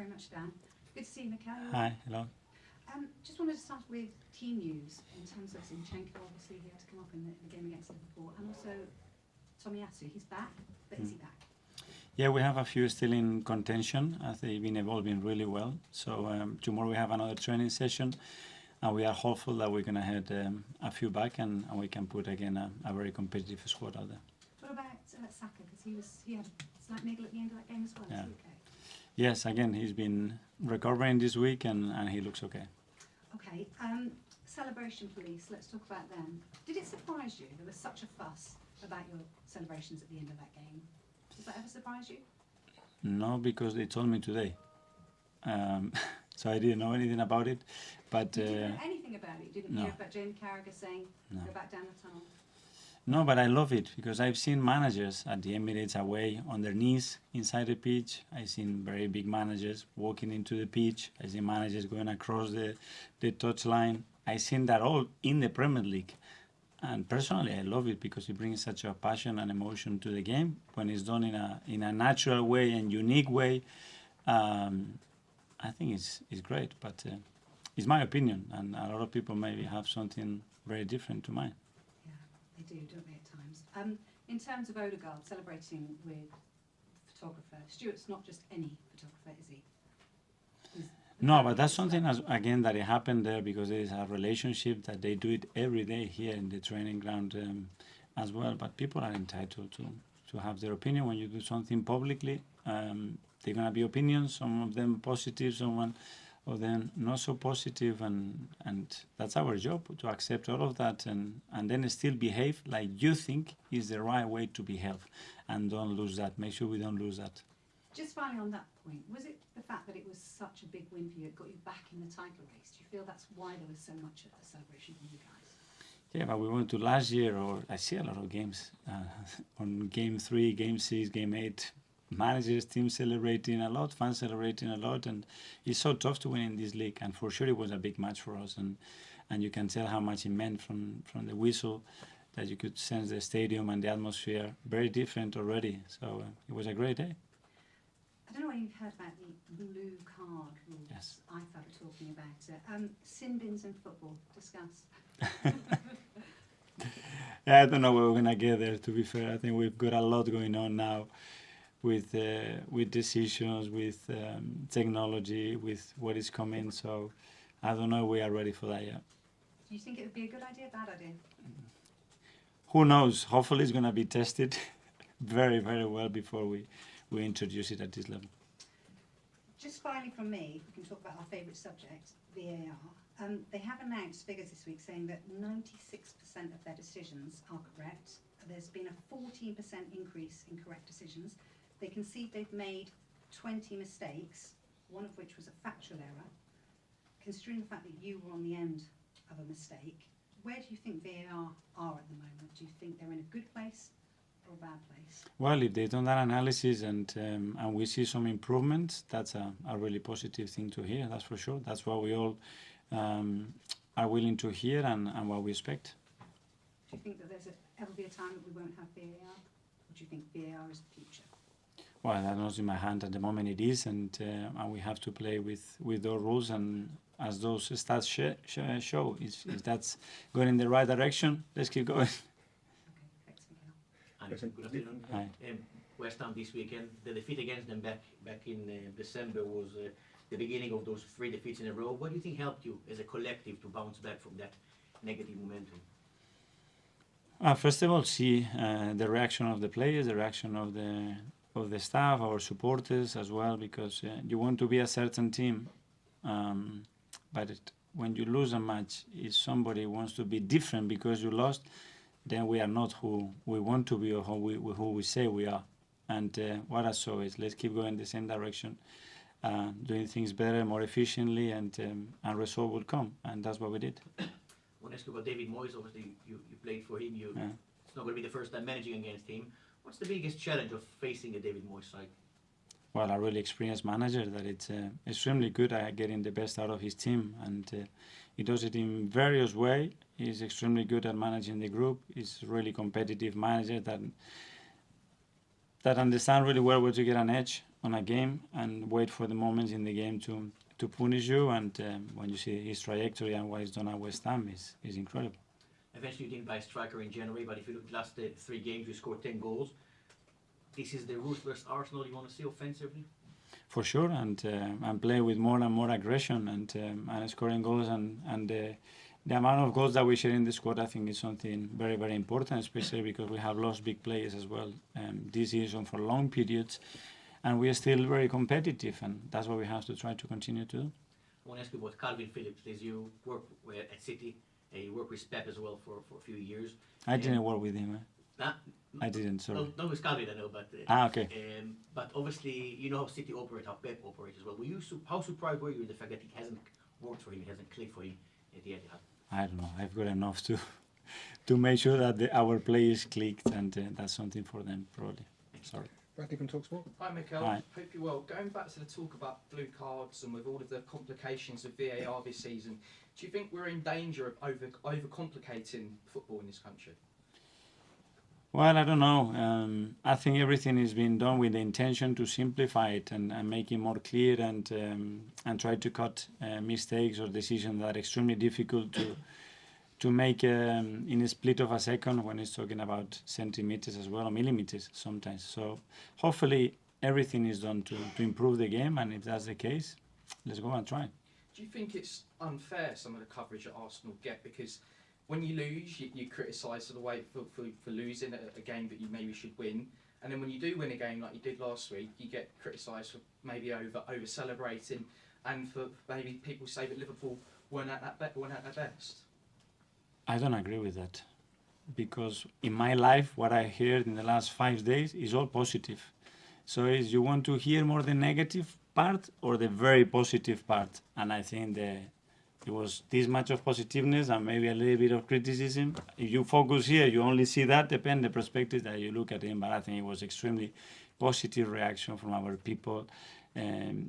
very much, Dan. Good to see you, Mikel. Hi, hello. Just wanted to start with team news in terms of Zinchenko. Obviously, he had to come up in the game against Liverpool, and also Tomiyasu. He's back, but is he back? Yeah, we have a few still in contention as they've been evolving really well. So tomorrow we have another training session, and we are hopeful that we're going to head a few back and we can put again a very competitive squad out there. What about Saka? Because he had a slight niggle at the end of that game as well. Yeah. Is he okay? Yes, again, he's been recovering this week and he looks okay. Okay. Celebration police. Let's talk about them. Did it surprise you there was such a fuss about your celebrations at the end of that game? Does that ever surprise you? No, because they told me today. So I didn't know anything about it. But You didn't know anything about it? You didn't no. hear about Jamie Carragher saying, No. go back down the tunnel? No, but I love it because I've seen managers at the Emirates away on their knees inside the pitch. I've seen very big managers walking into the pitch. I've seen managers going across the touchline. I've seen that all in the Premier League. And personally, I love it because it brings such a passion and emotion to the game when it's done in a natural way and unique way. I think it's great, but it's my opinion, and a lot of people maybe have something very different to mine. Yeah, they do, don't they, at times? In terms of Odegaard celebrating with the photographer, Stuart's not just any photographer, is he? No, but that's something, again, that it happened there because there is a relationship that they do it every day here in the training ground as well. But people are entitled to have their opinion when you do something publicly. They're going to be opinions, some of them positive, some of them not so positive, and that's our job, to accept all of that and then still behave like you think is the right way to behave, and don't lose that. Make sure we don't lose that. Just finally on that point, was it the fact that it was such a big win for you, it got you back in the title race? Do you feel that's why there was so much a celebration from you guys? Yeah, but we went to last year, or I see a lot of games on game 3, game 6, game 8, managers, teams celebrating a lot, fans celebrating a lot, and it's so tough to win in this league. And for sure, it was a big match for us, and you can tell how much it meant from the whistle, that you could sense the stadium and the atmosphere very different already. So it was a great day. I don't know whether you've heard about the blue card rules. Yes. I started talking about it. Sin bins in football. Discuss. I don't know where we're gonna get there. To be fair, I think we've got a lot going on now, with decisions, with technology, with what is coming. So I don't know if we are ready for that yet. Do you think it would be a good idea, bad idea? Who knows? Hopefully, it's gonna be tested very, very well before we introduce it at this level. Just finally from me, we can talk about our favourite subject, VAR. They have announced figures this week saying that 96% of their decisions are correct. There's been a 14% increase in correct decisions. They concede they've made 20 mistakes, one of which was a factual error. Considering the fact that you were on the end of a mistake, where do you think VAR are at the moment? Do you think they're in a good place or a bad place? Well, if they've done that analysis and we see some improvements, that's a really positive thing to hear, that's for sure. That's what we all are willing to hear and what we expect. Do you think that there's ever be a time that we won't have VAR? Or do you think VAR is the future? Well, that's not in my hand at the moment. It is, and we have to play with those rules, and as those stats show, if that's going in the right direction, let's keep going. Okay, thanks, Mikel. Anderson, good afternoon. Hi. West Ham this weekend, the defeat against them back in December was the beginning of those 3 defeats in a row. What do you think helped you as a collective to bounce back from that negative momentum? First of all, see the reaction of the players, the reaction of the staff, our supporters as well, because you want to be a certain team, but when you lose a match, if somebody wants to be different because you lost, then we are not who we want to be or who we say we are. And what I saw is, let's keep going the same direction, doing things better, more efficiently, and result will come. And that's what we did. I want to ask you about David Moyes. Obviously, you played for him. Yeah. It's not going to be the first time managing against him. What's the biggest challenge of facing a David Moyes side? Well, a really experienced manager that it's extremely good at getting the best out of his team, and he does it in various ways. He's extremely good at managing the group. He's a really competitive manager that understands really well where to get an edge on a game and wait for the moments in the game to punish you. And when you see his trajectory and what he's done at West Ham is incredible. Eventually you didn't buy a striker in January, but if you look at the last 3 games, you scored 10 goals. This is the ruthless Arsenal you want to see offensively? For sure, and play with more and more aggression and scoring goals and the amount of goals that we share in the squad, I think, is something very, very important, especially because we have lost big players as well this season for long periods, and we are still very competitive, and that's what we have to try to continue to do. I want to ask you about Calvin Phillips. As you work at City, you work with Pep as well for a few years. I didn't work with him. Nah, I didn't, sorry. Not with Calvin, I know, but okay. But obviously, you know how City operate, how Pep operates as well. How surprised were you with the fact that it hasn't worked for him, it hasn't clicked for him at the Etihad? I don't know. I've got enough to make sure that our players clicked, and that's something for them, probably. Sorry. Bradley from TalkSport. Hi Mikel, Hi. hope you're well. Going back to the talk about blue cards and with all of the complications of VAR this season, do you think we're in danger of overcomplicating football in this country? Well, I don't know. I think everything is being done with the intention to simplify it and make it more clear and try to cut mistakes or decisions that are extremely difficult to make in a split of a second when it's talking about centimeters as well, or millimeters sometimes. So hopefully everything is done to improve the game, and if that's the case, let's go and try. Do you think it's unfair, some of the coverage that Arsenal get? Because when you lose, you criticise for the way for losing a game that you maybe should win, and then when you do win a game like you did last week, you get criticised for maybe over celebrating, and for maybe people say that Liverpool weren't at their best. I don't agree with that, because in my life, what I heard in the last 5 days is all positive. So is you want to hear more the negative part or the very positive part? And I think it was this much of positiveness and maybe a little bit of criticism. If you focus here, you only see that, depend the perspective that you look at it. But I think it was extremely positive reaction from our people,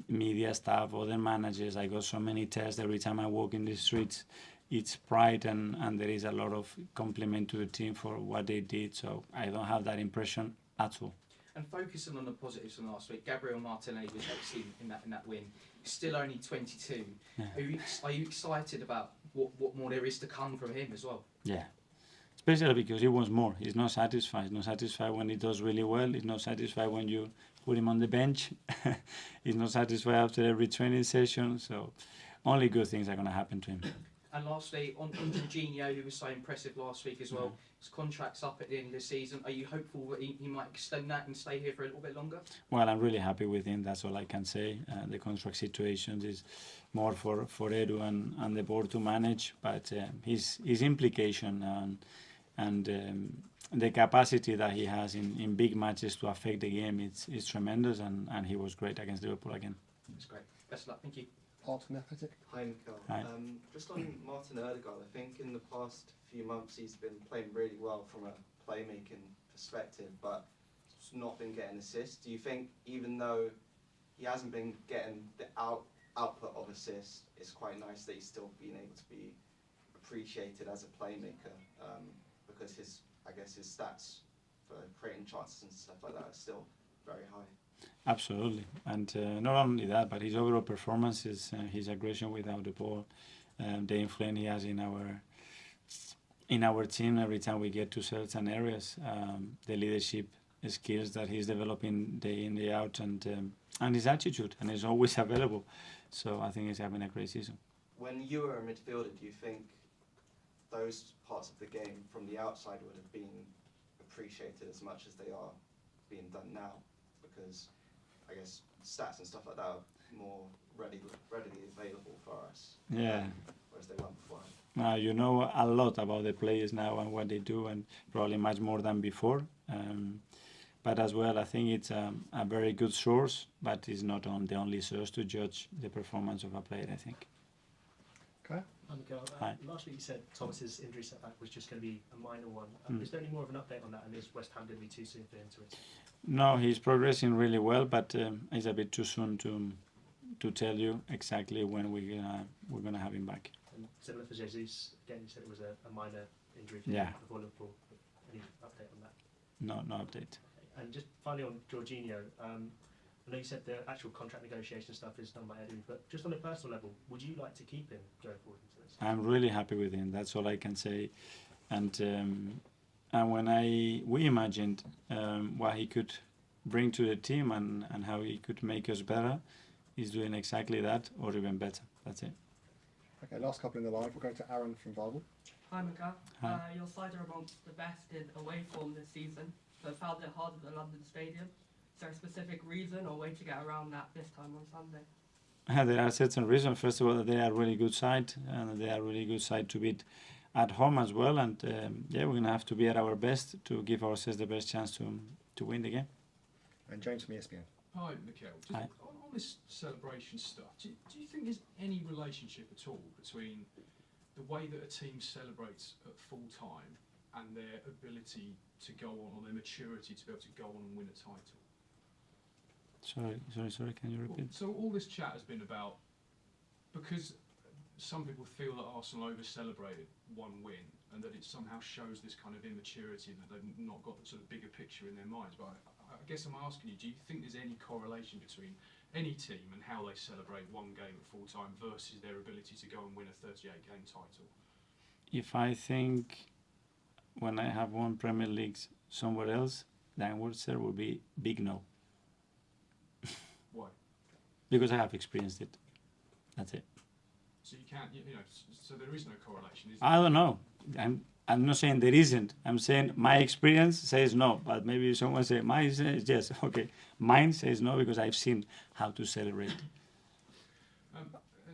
media staff, other managers. I got so many texts every time I walk in the streets. It's pride and there is a lot of compliment to the team for what they did. So I don't have that impression at all. And focusing on the positives from last week, Gabriel Martinelli was excellent in that win. He's still only 22. Yeah. Are you excited about what more there is to come from him as well? Yeah, especially because he wants more. He's not satisfied. He's not satisfied when he does really well. He's not satisfied when you put him on the bench. He's not satisfied after every training session. So only good things are going to happen to him. And lastly, on Jorginho, who was so impressive last week as well, his contract's up at the end of the season. Are you hopeful that he might extend that and stay here for a little bit longer? Well, I'm really happy with him. That's all I can say. The contract situation is more for Edu and the board to manage, but his implication and the capacity that he has in big matches to affect the game is tremendous, and he was great against Liverpool again. That's great. Best of luck. Thank you. Art from Athletic. Hi, Mikel. Hi. Just on Martin Odegaard, I think in the past few months he's been playing really well from a playmaking perspective, but it's not been getting assists. Do you think, even though he hasn't been getting the output of assists, it's quite nice that he's still being able to be appreciated as a playmaker, because his stats for creating chances and stuff like that are still very high? Absolutely, and not only that, but his overall performance, his aggression without the ball, the influence he has in our team every time we get to certain areas, the leadership skills that he's developing day in, day out, and his attitude, and he's always available. So I think he's having a great season. When you were a midfielder, do you think those parts of the game from the outside would have been appreciated as much as they are being done now? Because I guess stats and stuff like that are more readily available for us. Yeah. Whereas they weren't before. You know a lot about the players now and what they do, and probably much more than before. But as well, I think it's a very good source, but it's not the only source to judge the performance of a player, I think. Okay. Hi. Last week you said Thomas's injury setback was just going to be a minor one. Is there any more of an update on that, and is West Ham going to be too soon for him to return? No, he's progressing really well, but it's a bit too soon to tell you exactly when we're gonna have him back. And similar for Jesus, again you said it was a minor injury for him Yeah. before Liverpool. Any update on that? No update. And just finally on Jorginho, I know you said the actual contract negotiation stuff is done by Eddie, but just on a personal level, would you like to keep him going forward into this? I'm really happy with him. That's all I can say. And when we imagined what he could bring to the team and how he could make us better, he's doing exactly that or even better. That's it. Okay, last couple in the live. We'll go to Aaron from Bible. Hi, Mikel. Hi. Your side are amongst the best in away form this season, but found it hard at the London Stadium. Is there a specific reason or way to get around that this time on Sunday? There are certain reasons. First of all, that they are really good side, and they are really good side to beat at home as well. And we're going to have to be at our best to give ourselves the best chance to win the game. And James from ESPN. Hi, Mikel. Just Hi. on this celebration stuff, do you think there's any relationship at all between the way that a team celebrates at full time and their ability to go on, or their maturity to be able to go on and win a title? Sorry. Can you repeat? So all this chat has been about, because some people feel that Arsenal over-celebrated one win and that it somehow shows this kind of immaturity, that they've not got the sort of bigger picture in their minds. But I guess I'm asking you, do you think there's any correlation between any team and how they celebrate one game at full time versus their ability to go and win a 38-game title? If I think when I have won Premier League somewhere else, the answer would be big no. Why? Because I have experienced it. That's it. So you can't, you know, so there is no correlation, is there? I don't know. I'm not saying there isn't. I'm saying my experience says no, but maybe someone say mine says yes. Okay, mine says no because I've seen how to celebrate. And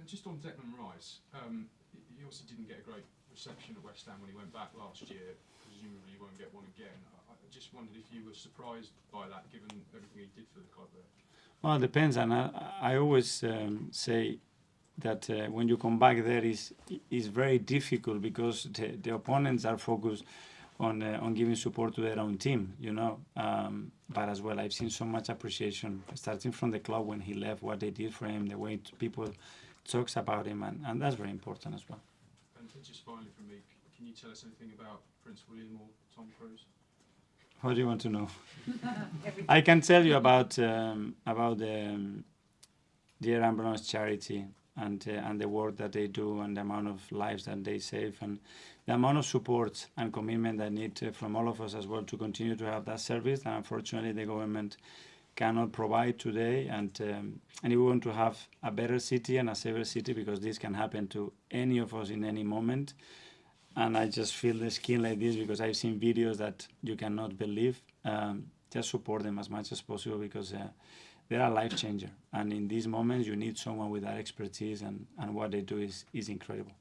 just on Declan Rice, he obviously didn't get a great reception at West Ham when he went back last year. Presumably he won't get one again. I just wondered if you were surprised by that, given everything he did for the club there. Well, it depends, and I always say that when you come back there is very difficult because the opponents are focused on giving support to their own team, you know. But as well, I've seen so much appreciation starting from the club when he left, what they did for him, the way people talks about him, and that's very important as well. And just finally from me, can you tell us anything about Prince William or Tom Cruise? What do you want to know? I can tell you about the Air Ambulance charity and the work that they do and the amount of lives that they save and the amount of support and commitment that need from all of us as well to continue to have that service that unfortunately the government cannot provide today. And we want to have a better city and a safer city because this can happen to any of us in any moment. And I just feel the skin like this because I've seen videos that you cannot believe. Just support them as much as possible because they are a life changer. And in these moments, you need someone with that expertise, and what they do is incredible.